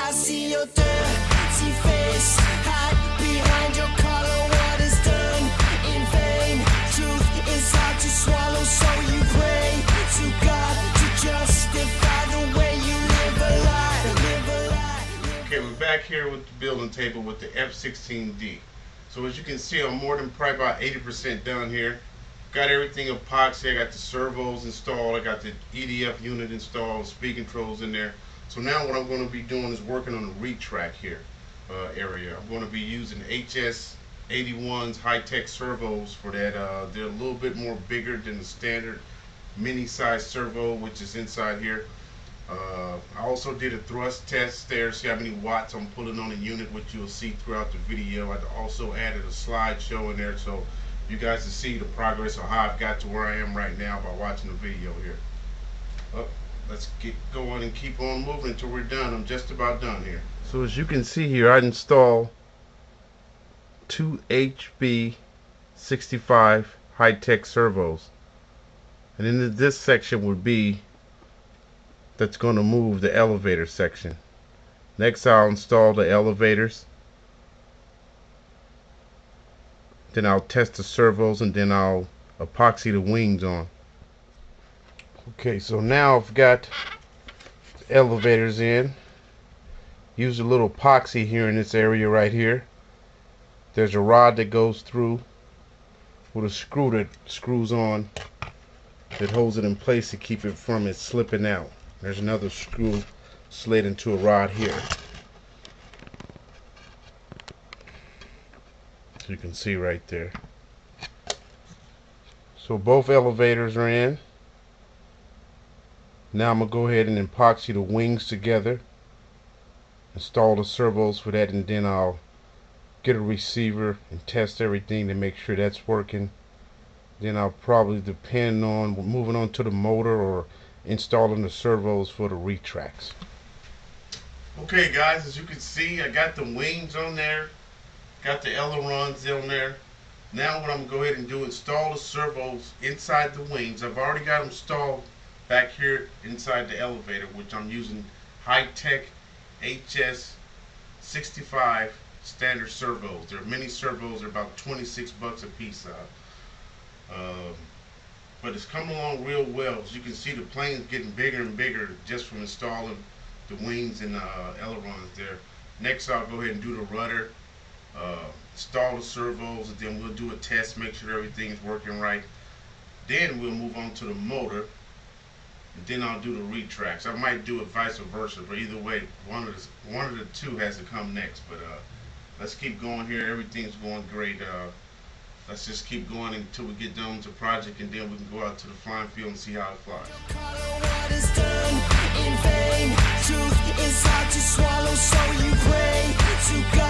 I see your dirty face, hide behind your collar. What is done in vain? Truth is hard to swallow, so you pray to God to justify the way you live a lie. Okay, we're back here with the building table with the F16D. So as you can see, I'm more than probably about 80% done here. Got everything epoxy. I got the servos installed. I got the EDF unit installed, speed controls in there. So now what I'm going to be doing is working on the retract here area. I'm going to be using HS81's high-tech servos for that. They're a little bit more bigger than the standard mini-size servo, which is inside here. I also did a thrust test there, see how many watts I'm pulling on the unit, which you'll see throughout the video. I also added a slideshow in there so you guys can see the progress of how I've got to where I am right now by watching the video here. Let's get going and keep on moving until we're done. I'm just about done here. So as you can see here, I installed two HB65 high-tech servos. And in this section would be that's going to move the elevator section. Next I'll install the elevators. Then I'll test the servos and then I'll epoxy the wings on. Okay, so now I've got the elevators in. Use a little epoxy here in this area right here. There's a rod that goes through with a screw that screws on that holds it in place to keep it from it slipping out. There's another screw slid into a rod here. So you can see right there. So both elevators are in. Now I'm going to go ahead and epoxy the wings together. Install the servos for that, and then I'll get a receiver and test everything to make sure that's working. Then I'll probably depend on moving on to the motor or installing the servos for the retracts. Okay guys, as you can see, I got the wings on there, got the ailerons on there. Now what I'm going to go ahead and do is install the servos inside the wings. I've already got them installed back here inside the elevator, which I'm using high-tech HS65 standard servos. They're mini servos. They're about 26 bucks a piece. But it's coming along real well. As you can see, the plane's getting bigger and bigger just from installing the wings and the ailerons there. Next, I'll go ahead and do the rudder, install the servos, and then we'll do a test, make sure everything is working right. Then we'll move on to the motor, and then I'll do the retracts. I might do it vice versa, but either way, one of the two has to come next. But let's keep going here. Everything's going great. Let's just keep going until we get done with the project, and then we can go out to the flying field and see how it flies. What is done in vain? Truth is hard to swallow, so you pray to God.